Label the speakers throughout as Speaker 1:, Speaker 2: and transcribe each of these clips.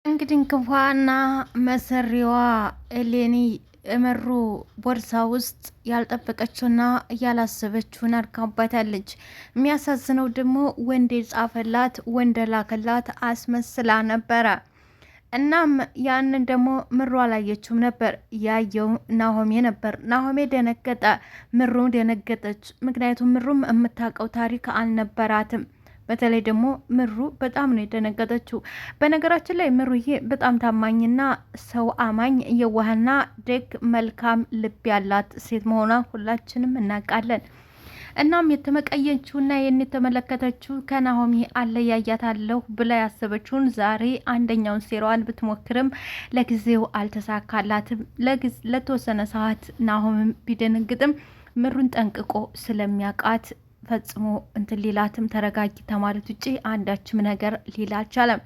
Speaker 1: እንግዲህ ክንፏና መሰሪዋ እሌኒ እመሩ ቦርሳ ውስጥ ያልጠበቀችውና ያላሰበችውን አድርጋባታለች። የሚያሳዝነው ደግሞ ወንድ የጻፈላት ወንድ ላከላት አስመስላ ነበረ። እናም ያንን ደግሞ ምሩ አላየችውም ነበር፣ ያየው ናሆሜ ነበር። ናሆሜ ደነገጠ፣ ምሩም ደነገጠች። ምክንያቱም ምሩም የምታውቀው ታሪክ አልነበራትም። በተለይ ደግሞ ምሩ በጣም ነው የደነገጠችው። በነገራችን ላይ ምሩዬ በጣም ታማኝና ሰው አማኝ የዋህና ደግ መልካም ልብ ያላት ሴት መሆኗን ሁላችንም እናውቃለን። እናም የተመቀየችውና የተመለከተችው ከናሆሚ አለያያታለሁ ብላ ያሰበችውን ዛሬ አንደኛውን ሴራዋን ብትሞክርም ለጊዜው አልተሳካላትም። ለተወሰነ ሰዓት ናሆም ቢደነግጥም ምሩን ጠንቅቆ ስለሚያውቃት ፈጽሞ እንትን ሊላትም ተረጋጊ ተማለት ውጪ አንዳችም ነገር ሊላ አልቻለም።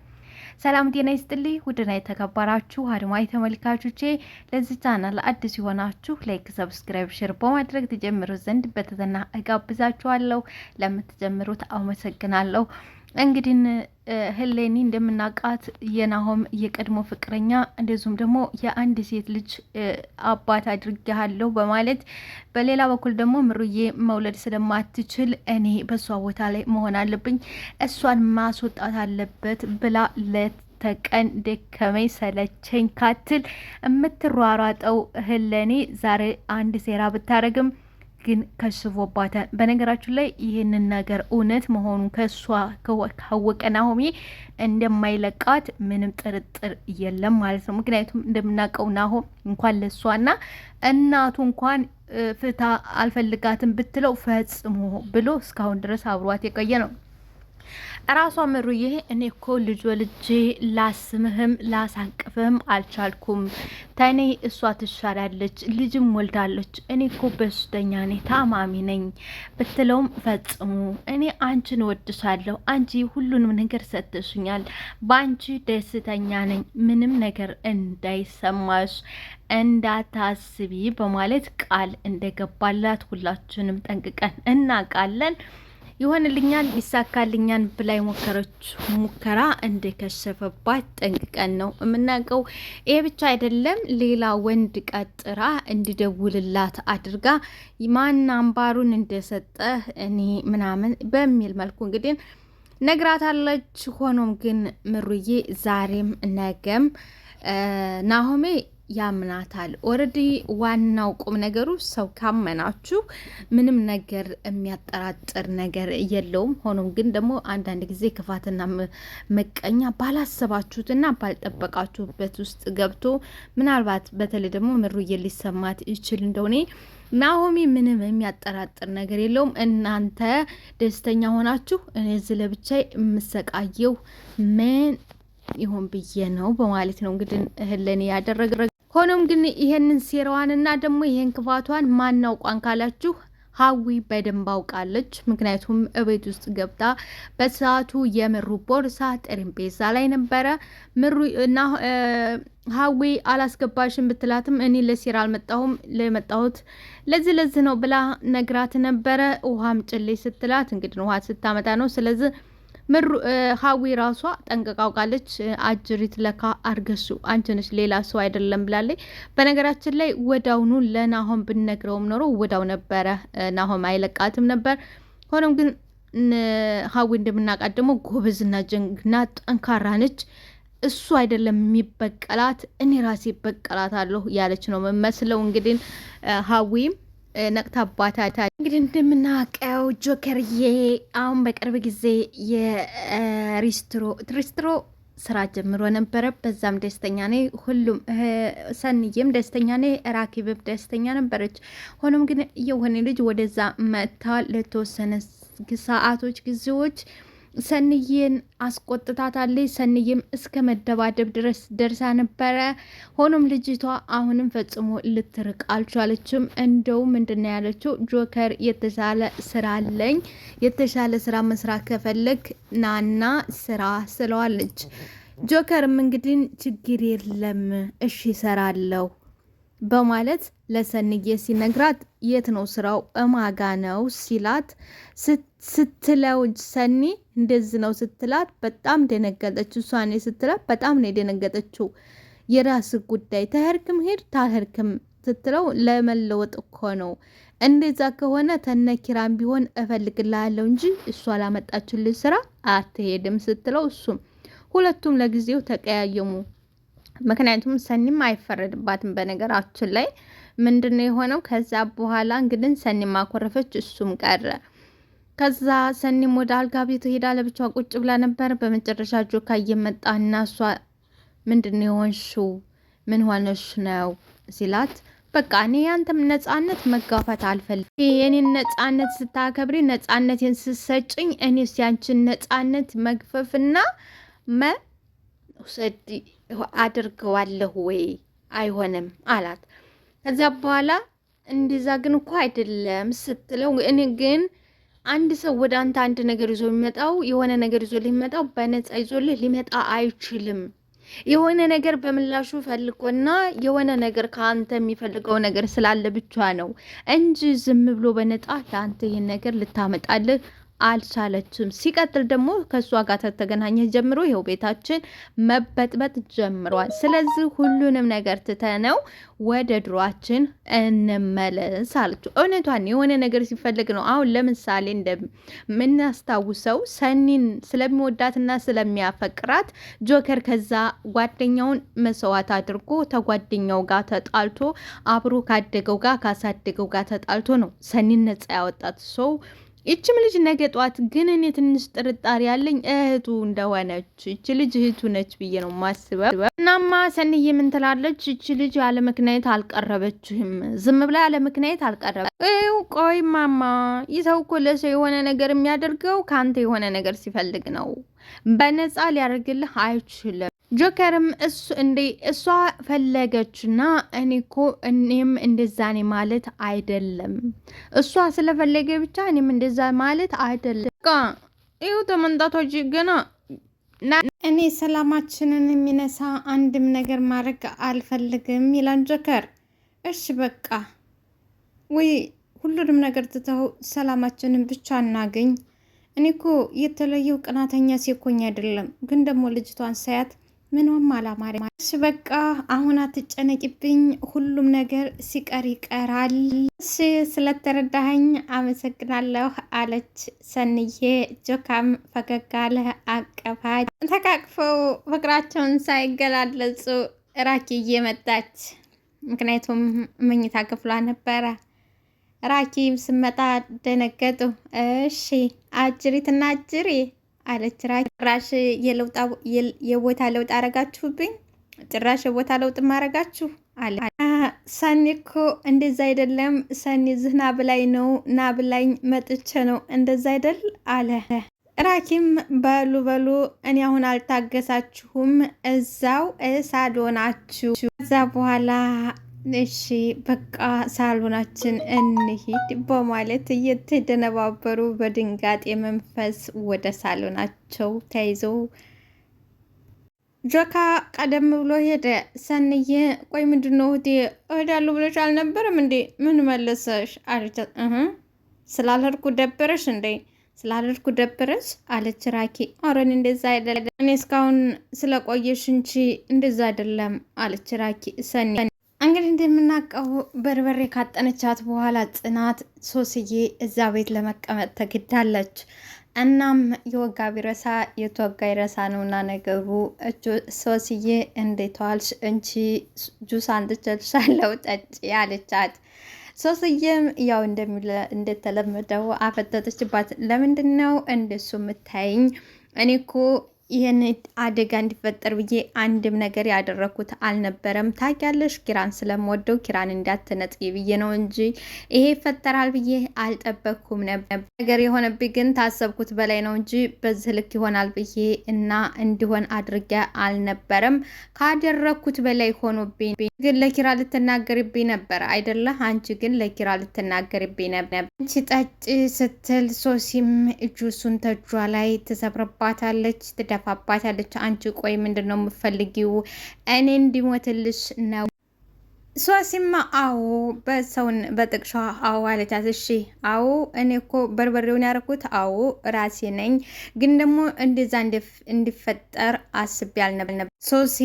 Speaker 1: ሰላም ጤና ይስጥልኝ ውድና የተከበራችሁ አድማጭ ተመልካቾቼ፣ ለዚህ ቻናል አዲስ የሆናችሁ ላይክ፣ ሰብስክራይብ፣ ሼር በማድረግ ተጀምሩ ዘንድ በትህትና እጋብዛችኋለሁ። ለምትጀምሩት አመሰግናለሁ። እንግዲህ ህሌኒ እንደምናውቃት የናሆም የቀድሞ ፍቅረኛ እንደዚሁም ደግሞ የአንድ ሴት ልጅ አባት አድርጌሃለሁ በማለት በሌላ በኩል ደግሞ ምሩዬ መውለድ ስለማትችል እኔ በሷ ቦታ ላይ መሆን አለብኝ፣ እሷን ማስወጣት አለበት ብላ ለተቀን ደከመኝ ሰለቸኝ ካትል የምትሯሯጠው ህሌኒ ዛሬ አንድ ሴራ ብታረግም ግን ከሽፎባታል። በነገራችን ላይ ይህንን ነገር እውነት መሆኑን ከሷ ካወቀ ናሆሜ እንደማይለቃት ምንም ጥርጥር የለም ማለት ነው። ምክንያቱም እንደምናውቀው ናሆም እንኳን ለሷና እናቱ እንኳን ፍታ አልፈልጋትም ብትለው ፈጽሞ ብሎ እስካሁን ድረስ አብሯት የቆየ ነው። ራሷ ምሩዬ እኔ እኮ ልጅ ወልጄ ላስምህም ላሳቅፍህም አልቻልኩም፣ ተኔ እሷ ትሻላለች፣ ልጅም ወልዳለች፣ እኔ እኮ በሽተኛ ነኝ፣ ታማሚ ነኝ ብትለውም ፈጽሙ እኔ አንቺን ወድሻለሁ፣ አንቺ ሁሉንም ነገር ሰጥተሽኛል፣ በአንቺ ደስተኛ ነኝ፣ ምንም ነገር እንዳይሰማሽ እንዳታስቢ በማለት ቃል እንደገባላት ሁላችንም ጠንቅቀን እናውቃለን። ይሆንልኛል ይሳካልኛል ብላ የሞከረች ሙከራ እንደከሸፈባት ጠንቅቀን ነው የምናውቀው። ይሄ ብቻ አይደለም፣ ሌላ ወንድ ቀጥራ እንዲደውልላት አድርጋ ማን አምባሩን እንደሰጠ እኔ ምናምን በሚል መልኩ እንግዲህ ነግራታለች። ሆኖም ግን ምሩዬ ዛሬም ነገም ናሆሜ ያምናታል። ኦልሬዲ ዋናው ቁም ነገሩ ሰው ካመናችሁ ምንም ነገር የሚያጠራጥር ነገር የለውም። ሆኖም ግን ደግሞ አንዳንድ ጊዜ ክፋትና መቀኛ ባላሰባችሁትና ባልጠበቃችሁበት ውስጥ ገብቶ ምናልባት በተለይ ደግሞ ምሩዬ ሊሰማት ይችል እንደሆነ ናሆሚ ምንም የሚያጠራጥር ነገር የለውም። እናንተ ደስተኛ ሆናችሁ እኔ እዚህ ለብቻዬ የምሰቃየው ምን ይሆን ብዬ ነው በማለት ነው እንግዲህ ህሌኒ ያደረገ። ሆኖም ግን ይሄንን ሴራዋንና ደግሞ ይሄን ክፋቷን ማናውቋን ካላችሁ ሀዊ በደንብ አውቃለች። ምክንያቱም እቤት ውስጥ ገብታ በሰዓቱ የምሩ ቦርሳ ጠረጴዛ ላይ ነበረ። ምሩ እና ሀዊ አላስገባሽም ብትላትም እኔ ለሴራ አልመጣሁም ለመጣሁት ለዚህ ነው ብላ ነግራት ነበረ። ውሃም ጭሌ ስትላት እንግዲህ ውሃ ስታመጣ ነው። ስለዚህ ምሩ ሀዊ ራሷ ጠንቅቃ አውቃለች። አጅሪት ለካ አርገሱ አንቺ ነሽ ሌላ ሰው አይደለም ብላለች። በነገራችን ላይ ወዳውኑ ለናሆም ብነግረውም ኖሮ ወዳው ነበረ ናሆም አይለቃትም ነበር። ሆኖም ግን ሀዊ እንደምናውቃት ደግሞ ጎበዝና ጀግና ጠንካራ ነች። እሱ አይደለም የሚበቀላት እኔ ራሴ በቀላታለሁ ያለች ነው መመስለው። እንግዲህ ሀዊም ነቅታባታል። እንግዲህ እንደምናውቀው ጆከርዬ አሁን በቅርብ ጊዜ የሪስትሮ ስራ ጀምሮ ነበረ። በዛም ደስተኛ ነኝ፣ ሁሉም ሰንዬም ደስተኛ ነኝ፣ ራኪብም ደስተኛ ነበረች። ሆኖም ግን የሆነ ልጅ ወደዛ መጥታ ለተወሰነ ሰዓቶች ጊዜዎች ሰንዬን አስቆጥታታለች። ሰንዬም እስከ መደባደብ ድረስ ደርሳ ነበረ። ሆኖም ልጅቷ አሁንም ፈጽሞ ልትርቅ አልቻለችም። እንደው ምንድን ነው ያለችው? ጆከር የተሻለ ስራ አለኝ፣ የተሻለ ስራ መስራት ከፈለግ ናና ስራ ስለዋለች። ጆከርም እንግዲህ ችግር የለም እሺ እሰራለሁ በማለት ለሰንዬ ሲነግራት የት ነው ስራው እማጋ ነው ሲላት ስትለው ሰኒ እንደዚህ ነው ስትላት በጣም ደነገጠች። እሷኔ ስትላት በጣም ነው የደነገጠችው። የራስ ጉዳይ ተህርክም ሄድ ታህርክም ስትለው ለመለወጥ እኮ ነው። እንደዛ ከሆነ ተነኪራም ቢሆን እፈልግልሃለሁ እንጂ እሷ ላመጣችልኝ ስራ አትሄድም ስትለው እሱም ሁለቱም ለጊዜው ተቀያየሙ። ምክንያቱም ሰኒም አይፈረድባትም በነገራችን ላይ ምንድነው የሆነው? ከዛ በኋላ እንግዲህ ሰኒም አኮረፈች፣ እሱም ቀረ። ከዛ ሰኒም ወደ አልጋ ቤቱ ሄዳ ለብቻዋ ቁጭ ብላ ነበር። በመጨረሻ ጆካ እየመጣ እና እሷ ምንድነው የሆንሽው? ምን ሆነሽ ነው ሲላት በቃ እኔ ያንተም ነጻነት መጋፋት አልፈልግም። የኔን ነጻነት ስታከብሪ ነጻነቴን ስትሰጭኝ እኔስ ያንቺን ነጻነት መግፈፍና መውሰድ አድርገዋለሁ ወይ? አይሆንም አላት። ከዛ በኋላ እንደዛ ግን እኮ አይደለም ስትለው እኔ ግን አንድ ሰው ወደ አንተ አንድ ነገር ይዞ የሚመጣው የሆነ ነገር ይዞ ሊመጣው በነጻ ይዞልህ ሊመጣ አይችልም። የሆነ ነገር በምላሹ ፈልጎና የሆነ ነገር ከአንተ የሚፈልገው ነገር ስላለ ብቻ ነው እንጂ ዝም ብሎ በነጻ ለአንተ ይህን ነገር ልታመጣልህ አልቻለችም። ሲቀጥል ደግሞ ከእሷ ጋር ተገናኘ ጀምሮ ይኸው ቤታችን መበጥበጥ ጀምሯል። ስለዚህ ሁሉንም ነገር ትተነው ወደ ድሯችን እንመለስ አለችው። እውነቷን የሆነ ነገር ሲፈልግ ነው። አሁን ለምሳሌ እንደምናስታውሰው ሰኒን ስለሚወዳትና ስለሚያፈቅራት ጆከር ከዛ ጓደኛውን መስዋዕት አድርጎ ተጓደኛው ጋር ተጣልቶ አብሮ ካደገው ጋር ካሳደገው ጋር ተጣልቶ ነው ሰኒን ነጻ ያወጣት ሰው። ይችም ልጅ ነገ ጧት ግን እኔ ትንሽ ጥርጣሬ ያለኝ እህቱ እንደሆነች ይች ልጅ እህቱ ነች ብዬ ነው ማስበው። እናማ ሰንዬ ምን ትላለች? ይች ልጅ ያለ ምክንያት አልቀረበችህም፣ ዝም ብላ ያለ ምክንያት አልቀረበ። ቆይ ማማ ይሰው እኮ ለሰው የሆነ ነገር የሚያደርገው ከአንተ የሆነ ነገር ሲፈልግ ነው። በነፃ ሊያደርግልህ አይችልም። ጆከርም እሷ ፈለገችና እኔም እንደዛ ነኝ ማለት አይደለም። እሷ ስለፈለገ ብቻ እኔም እንደዛ ማለት አይደለም። በቃ ይኸው ተመንጣቶች ገና እኔ ሰላማችንን የሚነሳ አንድም ነገር ማድረግ አልፈልግም ይላል ጆከር። እሺ በቃ ወይ ሁሉንም ነገር ትተው ሰላማችንን ብቻ እናገኝ። እኔ እኮ የተለየው ቅናተኛ ሲኮኝ አይደለም፣ ግን ደግሞ ልጅቷን ሳያት ምንም አላማረኝ። እሺ በቃ አሁን አትጨነቂብኝ፣ ሁሉም ነገር ሲቀር ይቀራል። እሺ ስለተረዳኸኝ አመሰግናለሁ አለች ሰንዬ። ጆካም ፈገግ አለ፣ አቀፋች። ተቃቅፈው ፍቅራቸውን ሳይገላለጹ ራኪዬ መጣች። ምክንያቱም መኝታ ክፍሏ ነበረ። ራኪም ስመጣ ደነገጡ። እሺ አጅሪትና አጅሪ አለች ራኪ። ጭራሽ የቦታ ለውጥ አረጋችሁብኝ፣ ጭራሽ የቦታ ለውጥ ማረጋችሁ አለ። ሰኒ እኮ እንደዛ አይደለም፣ ሰኒ ዝህ ናብላይ ነው፣ ናብላኝ መጥቼ ነው፣ እንደዛ አይደል አለ። ራኪም በሉ እኔ አሁን አልታገሳችሁም፣ እዛው ሳሎናችሁ። ከዛ በኋላ እሺ በቃ ሳሎናችን እንሂድ በማለት እየተደነባበሩ በድንጋጤ መንፈስ ወደ ሳሎናቸው ተይዘው ጆካ ቀደም ብሎ ሄደ። ሰንዬ ቆይ ምንድነው እህቴ እሄዳለሁ ብለሽ አልነበረም እንዴ? ምን መለሰሽ አለቻት። ስላልሄድኩ ደበረሽ እንዴ? ስላልሄድኩ ደበረሽ አለች ራኪ። አረን እንደዛ አይደለም፣ እኔ እስካሁን ስለቆየሽ እንጂ እንደዛ አይደለም አለች ራኪ። ሰኒ እንግዲህ እንደምናውቀው በርበሬ ካጠነቻት በኋላ ጽናት ሶስዬ እዛ ቤት ለመቀመጥ ተግዳለች። እናም የወጋ ቢረሳ የተወጋ ይረሳ ነውና ነገሩ። ሶስዬ እንዴት ዋልሽ? እንቺ ጁስ አንጥቼልሻለሁ ጠጪ አለቻት። ሶስዬም ያው እንደተለመደው አፈጠጠችባት። ለምንድን ነው እንደሱ የምታይኝ? እኔ እኮ ይህን አደጋ እንዲፈጠር ብዬ አንድም ነገር ያደረኩት አልነበረም። ታውቂያለሽ ኪራን ስለምወደው ኪራን እንዳትነጥቂ ብዬ ነው እንጂ ይሄ ይፈጠራል ብዬ አልጠበቅኩም ነበር። ነገር የሆነብኝ ግን ታሰብኩት በላይ ነው እንጂ በዚህ ልክ ይሆናል ብዬ እና እንዲሆን አድርጌ አልነበረም። ካደረኩት በላይ ሆኖብኝ ግን ለኪራ ልትናገርብኝ ነበር አይደለ? አንቺ ግን ለኪራ ልትናገርብኝ ነበር። አንቺ ጠጪ ስትል ሶሲም ጁሱን ተጇ ላይ ትሰብርባታለች፣ ትደፋባታለች። አንቺ ቆይ ምንድን ነው የምፈልጊው? እኔ እንዲሞትልሽ ነው ሶሲማ አዎ በሰውን በጥቅሻ አዎ አለቻት። እሺ አዎ እኔ እኮ በርበሬውን ያደረኩት አዎ ራሴ ነኝ፣ ግን ደግሞ እንደዛ እንዲፈጠር አስቤ አልነበር። ሶሲ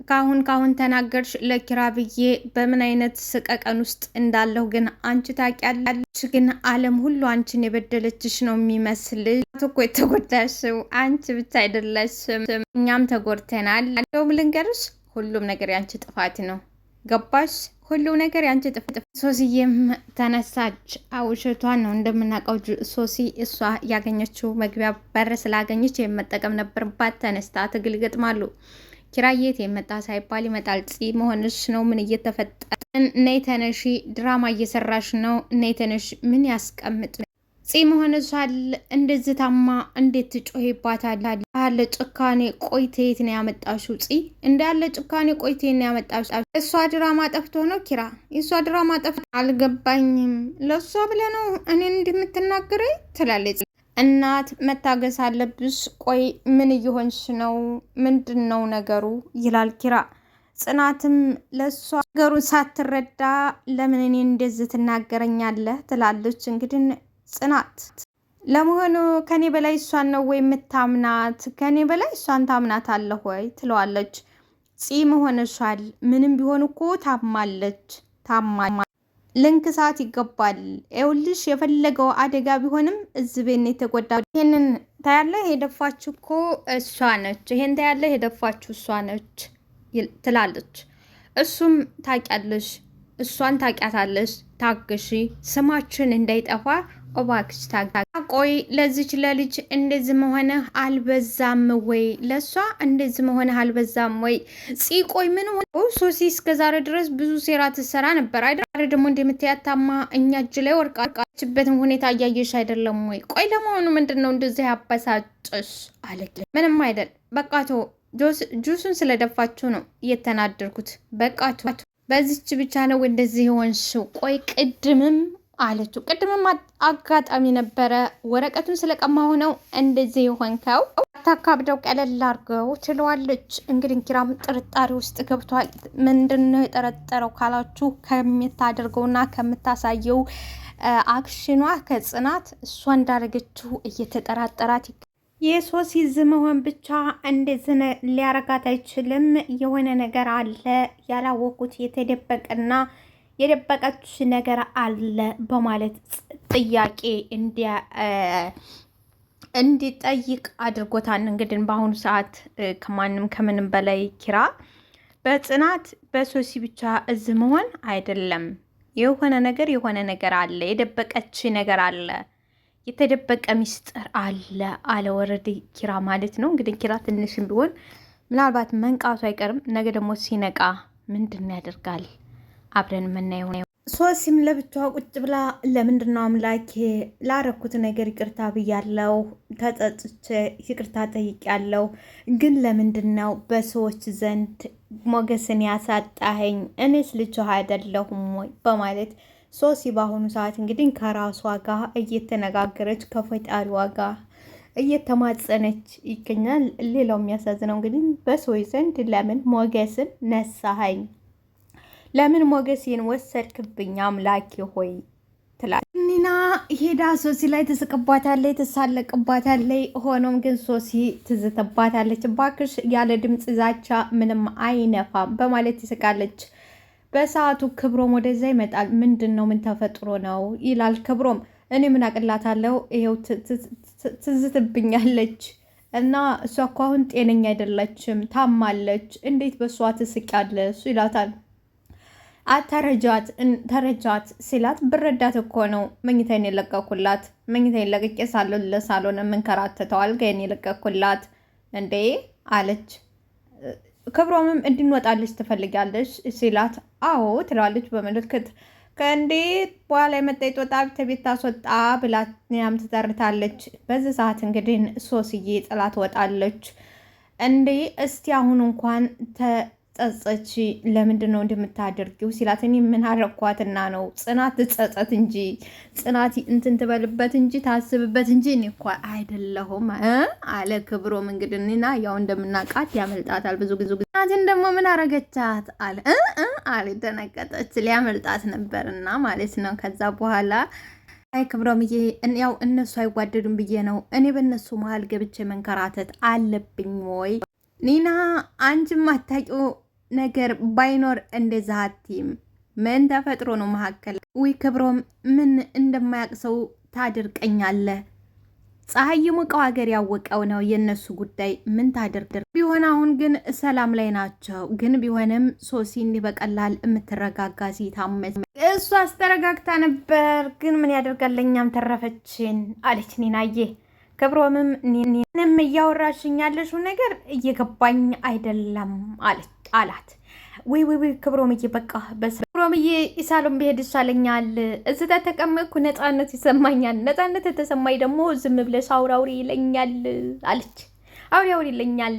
Speaker 1: ካሁን ተናገርሽ ለኪራ ብዬ በምን አይነት ስቀቀን ውስጥ እንዳለሁ ግን አንቺ ታውቂያለሽ። ግን ዓለም ሁሉ አንቺን የበደለችሽ ነው የሚመስል እኮ የተጎዳሽው አንቺ ብቻ አይደለሽም፣ እኛም ተጎድተናል። እንደውም ልንገርሽ ሁሉም ነገር ያንቺ ጥፋት ነው። ገባሽ? ሁሉ ነገር ያንቺ ጥፍጥፍ። ሶሲዬም ተነሳች። ውሸቷን ነው እንደምናውቀው ሶሲ እሷ ያገኘችው መግቢያ በር ስላገኘች የመጠቀም ነበርባት። ተነስታ ትግል ይገጥማሉ። ኪራየት የመጣ ሳይባል ይመጣል። ፂ መሆንሽ ነው? ምን እየተፈጠረ? ነይ ተነሺ፣ ድራማ እየሰራሽ ነው። ነይ ተነሺ። ምን ያስቀምጥ ፂ መሆንሻል? እንደዚህ ታማ እንዴት ትጮሂባታል? ያለ ጭካኔ ቆይቴ የት ነው ያመጣሽው? ፂ እንዳለ ጭካኔ ቆይቴ ነው ያመጣሽው? እሷ ድራማ ጠፍቶ ነው ኪራ? የእሷ ድራማ ጠፍቶ አልገባኝም። ለእሷ ብለህ ነው እኔን እንደምትናገረኝ ትላለች። እናት መታገስ አለብሽ። ቆይ ምን እየሆንሽ ነው? ምንድን ነው ነገሩ? ይላል ኪራ። ጽናትም ለእሷ ነገሩን ሳትረዳ ለምን እኔ እንደዚህ ትናገረኛለህ? ትላለች። እንግዲህ ጽናት ለመሆኑ ከኔ በላይ እሷን ነው ወይ የምታምናት? ከኔ በላይ እሷን ታምናት አለህ ወይ? ትለዋለች። ፂ መሆንሻል። ምንም ቢሆን እኮ ታማለች። ልንክሳት ይገባል። ይኸውልሽ የፈለገው አደጋ ቢሆንም እዚህ ቤት የተጎዳ ይሄንን ታያለህ የደፋችሁ እኮ እሷ ነች። ይሄን ታያለህ የደፋችሁ እሷ ነች ትላለች። እሱም ታውቂያለሽ፣ እሷን ታውቂያታለሽ። ታግሺ፣ ስማችን እንዳይጠፋ እባክሽ ቆይ ለዚች ለልጅ እንደዚህ መሆንህ አልበዛም ወይ? ለሷ እንደዚህ መሆንህ አልበዛም ወይ? ቆይ ምን ሶሲ እስከዛሬ ድረስ ብዙ ሴራ ትሰራ ነበር አይደል? ደግሞ እንደምትያታማ እኛ እጅ ላይ ወርቃችበትን ሁኔታ እያየሽ አይደለም ወይ? ቆይ ለመሆኑ ምንድን ነው እንደዚህ ያበሳጭሽ? አለ። ምንም አይደል በቃቶ ጁሱን ስለደፋችሁ ነው እየተናደርኩት። በቃቶ በዚች ብቻ ነው እንደዚህ የሆንሽው? ቆይ ቅድምም አለችው። ቅድምም አጋጣሚ ነበረ፣ ወረቀቱን ስለቀማሁ ነው እንደዚህ የሆንከው፣ አታካብደው፣ ቀለል አድርገው ትለዋለች። እንግዲህ ኪራም ጥርጣሬ ውስጥ ገብቷል። ምንድነው የጠረጠረው ካላችሁ ከምታደርገውና ከምታሳየው አክሽኗ ከጽናት እሷ እንዳደረገችው እየተጠራጠራት የሶሲ መሆን ብቻ እንደዚህ ሊያረጋት አይችልም። የሆነ ነገር አለ ያላወቁት የተደበቀና የደበቀች ነገር አለ በማለት ጥያቄ እንዲጠይቅ አድርጎታል። እንግዲህ በአሁኑ ሰዓት ከማንም ከምንም በላይ ኪራ በጽናት በሶሲ ብቻ እዚህ መሆን አይደለም። የሆነ ነገር አለ፣ የደበቀች ነገር አለ፣ የተደበቀ ሚስጥር አለ ወረድ ኪራ ማለት ነው። እንግዲህ ኪራ ትንሽም ቢሆን ምናልባት መንቃቱ አይቀርም። ነገ ደግሞ ሲነቃ ምንድን ያደርጋል? አብረን የምናየው ነው። ሶሲም ለብቻዋ ቁጭ ብላ ለምንድነው አምላኬ ላረኩት ነገር ይቅርታ ብያለው፣ ተጸጽቼ ይቅርታ ጠይቄያለው፣ ግን ለምንድነው በሰዎች ዘንድ ሞገስን ያሳጣኸኝ? እኔስ ልጅህ አይደለሁም ወይ? በማለት ሶሲ በአሁኑ ሰዓት እንግዲህ ከራሷ ጋር እየተነጋገረች ከፈጣሪዋ ጋር እየተማጸነች ይገኛል። ሌላው የሚያሳዝነው እንግዲህ በሰዎች ዘንድ ለምን ሞገስን ነሳኸኝ? ለምን ሞገሴን ወሰድክብኝ? አምላኬ ሆይ ትላለች። ኒና ሄዳ ሶሲ ላይ ትስቅባታለች፣ ትሳለቅባታለች። ሆኖም ግን ሶሲ ትዝትባታለች። ባክሽ ያለ ድምፅ ዛቻ ምንም አይነፋም በማለት ትስቃለች። በሰዓቱ ክብሮም ወደዛ ይመጣል። ምንድን ነው? ምን ተፈጥሮ ነው? ይላል ክብሮም። እኔ ምን አቅላታለሁ? ይኸው ትዝትብኛለች እና እሷ እኮ አሁን ጤነኛ አይደለችም፣ ታማለች። እንዴት በእሷ ትስቂያለሽ? ይላታል። ተረጃት ሲላት ብረዳት እኮ ነው መኝታዬን የለቀኩላት። መኝታዬን ለቅቄ ሳሎን የምንከራተተው አልጋዬን የለቀኩላት እንዴ አለች። ክብሮምም እንድንወጣልሽ ትፈልጊያለሽ ሲላት አዎ ትላለች በምልክት። ከእንዴ በኋላ የመጣ ጦጣ ቤት ታስወጣ ብላ ያም ትተርታለች። በዚህ ሰዓት እንግዲህ ሶስዬ ጥላት ወጣለች። እንዴ እስቲ አሁን እንኳን ጸጸች ለምንድን ነው እንደምታደርጊው ሲላት እኔ ምን አረኳትና ነው ጽናት ጸጸት እንጂ ጽናት እንትን ትበልበት እንጂ ታስብበት እንጂ እኔ እኮ አይደለሁም አለ ክብሮም። እንግዲህና ያው እንደምናውቃት ያመልጣታል ብዙ ጊዜ። ጽናትን ደግሞ ምን አረገቻት አለ ደነገጠች። ሊያመልጣት ነበርና ማለት ነው። ከዛ በኋላ አይ ክብሮምዬ ያው እነሱ አይዋደዱም ብዬ ነው እኔ በእነሱ መሀል ገብቼ መንከራተት አለብኝ ወይ ኒና አንቺም አታውቂው ነገር ባይኖር እንደዛ አትይም። ምን ተፈጥሮ ነው መካከል? ውይ ክብሮም ምን እንደማያውቅ ሰው ታድርቀኛለህ? ፀሐይ የሞቀው ሀገር ያወቀው ነው የነሱ ጉዳይ። ምን ታድርግ ቢሆን አሁን ግን ሰላም ላይ ናቸው። ግን ቢሆንም ሶሲ እንዲህ በቀላል የምትረጋጋ ሲታመች እሱ አስተረጋግታ ነበር። ግን ምን ያደርጋል ለእኛም ተረፈችን አለች ኒናዬ። ክብሮምም ኒንም እያወራሽኝ ያለሽው ነገር እየገባኝ አይደለም አላት። ወይ ክብሮምዬ በቃ ክብሮምዬ ኢሳሎን ብሄድ ይሻለኛል። እዚህ ተቀመጥኩ ነፃነት ይሰማኛል። ነፃነት የተሰማኝ ደግሞ ዝም ብለሽ አውራውሪ ይለኛል አለች። አውራውሪ ይለኛል።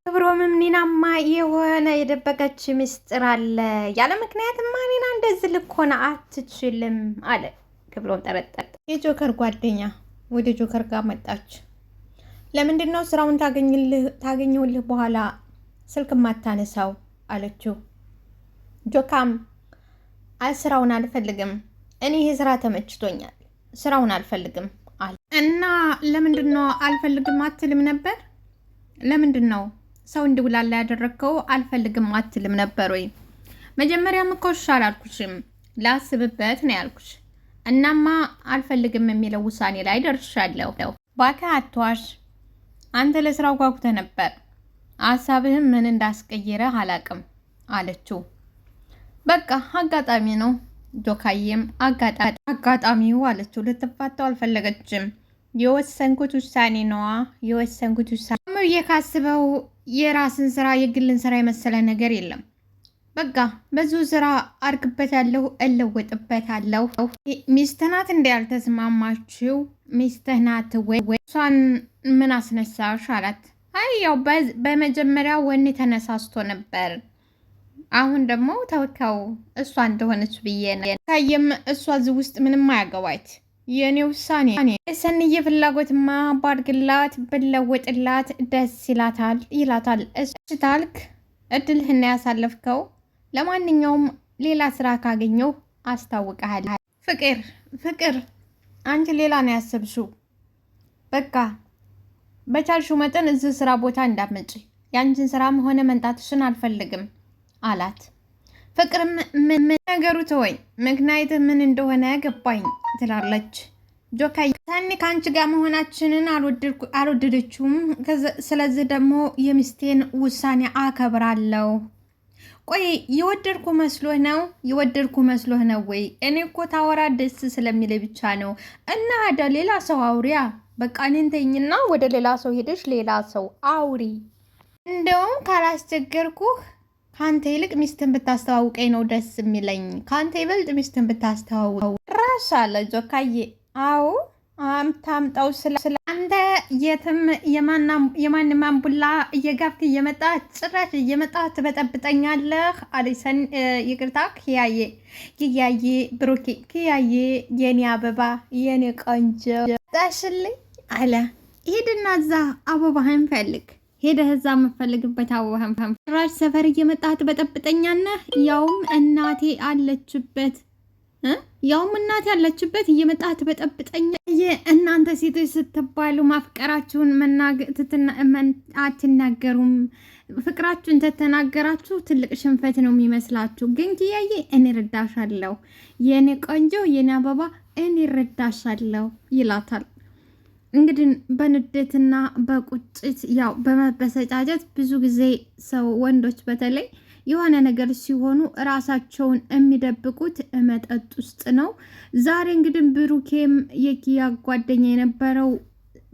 Speaker 1: ክብሮምም ኒናማ የሆነ የደበቀች ምስጢር አለ፣ ያለ ምክንያትማ ኒና እንደዚህ ልኮና አትችልም አለ ክብሮም ጠረጠረ። የጆከር ጓደኛ ወደ ጆከር ጋር መጣች። ለምንድን ነው ስራውን ታገኘውልህ በኋላ ስልክ ማታነሳው አለችው። ጆካም ስራውን አልፈልግም፣ እኔ ይሄ ስራ ተመችቶኛል፣ ስራውን አልፈልግም አለ። እና ለምንድን ነው አልፈልግም አትልም ነበር? ለምንድን ነው ሰው እንዲውላላ ያደረግከው? አልፈልግም አትልም ነበር ወይ? መጀመሪያም እኮ እሺ አላልኩሽም፣ ላስብበት ነው ያልኩሽ። እናማ አልፈልግም የሚለው ውሳኔ ላይ ደርሻለሁ። እባክህ አትዋሽ፣ አንተ ለስራው ጓጉተህ ነበር። ሀሳብህም ምን እንዳስቀየረህ አላቅም አለችው። በቃ አጋጣሚ ነው። ጆካዬም አጋጣሚው አለችው። ልትፋተው አልፈለገችም። የወሰንኩት ውሳኔ ነዋ የወሰንኩት ውሳኔ። ብዬ ካስበው የራስን ስራ የግልን ስራ የመሰለ ነገር የለም። በቃ ብዙ ስራ አርግበታለሁ፣ እለወጥበታለሁ። ሚስትህ ናት እንደ ያልተስማማችው ሚስትህ ናት ወይ? እሷን ምን አስነሳሽ አላት። አይ ያው በመጀመሪያ ወኔ ተነሳስቶ ነበር፣ አሁን ደግሞ ተውከው እሷ እንደሆነች ብዬ ነው። ታየም እሷ እዚህ ውስጥ ምንም አያገባች፣ የእኔ ውሳኔ። የሰንዬ ፍላጎትማ ባድግላት ብለወጥላት ደስ ይላታል። እሽታልክ እድልህና ያሳለፍከው። ለማንኛውም ሌላ ስራ ካገኘው አስታውቀሃል። ፍቅር አንቺ ሌላ ነው ያሰብሽው። በቃ በቻልሽው መጠን እዚህ ስራ ቦታ እንዳትመጪ፣ ያንቺን ስራም ሆነ መንጣትሽን አልፈልግም አላት። ፍቅርም ምን ነገሩ ተወኝ፣ ምክንያትህ ምን እንደሆነ ገባኝ ትላለች። ጆካይ ሰኒ ከአንቺ ጋር መሆናችንን አልወደደችውም። ስለዚህ ደግሞ የሚስቴን ውሳኔ አከብራለሁ። ቆይ የወደድኩ መስሎህ ነው ወይ? እኔ እኮ ታወራ ደስ ስለሚለኝ ብቻ ነው። እና ወደ ሌላ ሰው አውሪያ። በቃ እኔን ተይኝና ወደ ሌላ ሰው ሄደሽ ሌላ ሰው አውሪ። እንደውም ካላስቸገርኩህ ከአንተ ይልቅ ሚስትን ብታስተዋውቀኝ ነው ደስ የሚለኝ። ከአንተ ይበልጥ ሚስትን ብታስተዋውቀው ራሽ አለ ጆካዬ። አዎ ታምጣው ስለ አንተ የትም የማንም አምቡላ እየጋፍክ ጭራሽ እየመጣ ትበጠብጠኛለህ አለሰን። ይቅርታ ክያዬ ብሩኬ፣ ክያዬ የኔ አበባ የኔ ቆንጆ ጣሽልኝ አለ። ሄድና እዛ አበባህን ፈልግ። ሄደህ እዛ የምፈልግበት አበባህን ጭራሽ ሰፈር እየመጣ ትበጠብጠኛለህ። ያውም እናቴ አለችበት እየመጣህ ትበጠብጠኛ። እናንተ ሴቶች ስትባሉ ማፍቀራችሁን አትናገሩም። ፍቅራችሁን ተተናገራችሁ ትልቅ ሽንፈት ነው የሚመስላችሁ። ግን ኪያዬ እኔ ረዳሻለሁ፣ የኔ ቆንጆ የኔ አበባ እኔ ረዳሻለሁ ይላታል። እንግዲህ በንዴትና በቁጭት ያው በመበሰጫጨት ብዙ ጊዜ ሰው ወንዶች በተለይ የሆነ ነገር ሲሆኑ ራሳቸውን የሚደብቁት መጠጥ ውስጥ ነው። ዛሬ እንግዲህ ብሩኬም የኪያ ጓደኛ የነበረው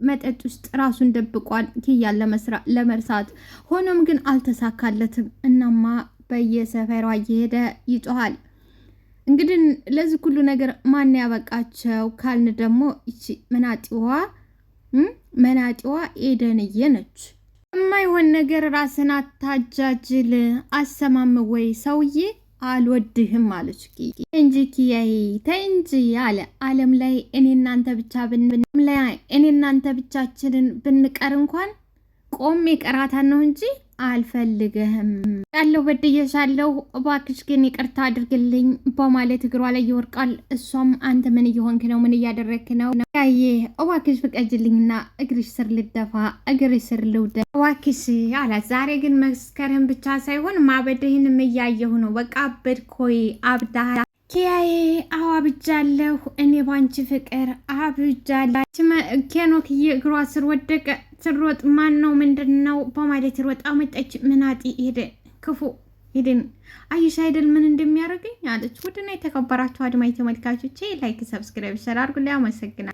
Speaker 1: መጠጥ ውስጥ ራሱን ደብቋል ኪያን ለመርሳት። ሆኖም ግን አልተሳካለትም። እናማ በየሰፈሯ እየሄደ ይጮሃል። እንግዲህ ለዚህ ሁሉ ነገር ማን ያበቃቸው ካልን ደግሞ ይቺ መናጢዋ ኤደንዬ ነች። የማይሆን ነገር ራስን አታጃጅል። አሰማም ወይ ሰውዬ አልወድህም አለች እንጂ ኪያዬ ተይ እንጂ አለ። አለም ላይ እኔ እናንተ ብቻ እኔ እናንተ ብቻችንን ብንቀር እንኳን ቆሜ ቀራታን ነው እንጂ አልፈልግህም ያለው በድዬሻለሁ፣ እባክሽ ግን ይቅርታ አድርግልኝ በማለት እግሯ ላይ ይወርቃል። እሷም አንተ ምን እየሆንክ ነው? ምን እያደረግክ ነው? ያዬ እባክሽ ፍቀጅልኝና እግርሽ ስር ልደፋ፣ እግርሽ ስር ልውደ እባክሽ አላት። ዛሬ ግን መስከረም ብቻ ሳይሆን ማበድህንም እያየሁ ነው። በቃ አበድኮይ አብዳ ኪያዬ አዎ አብጃለሁ፣ እኔ ባንቺ ፍቅር አብጃለሁ። ኬኖክዬ እግሯ ስር ወደቀ። ስሮጥ ማን ነው ምንድን ነው በማለት ሮጣ መጣች። ምናጢ ሄደ ክፉ ሄደን አይሽ አይደል ምን እንደሚያደርገኝ አለች። ውድና የተከበራችሁ አድማጭ ተመልካቾቼ ላይክ፣ ሰብስክራይብ፣ ሸር አድርጉልኝ። አመሰግናለሁ።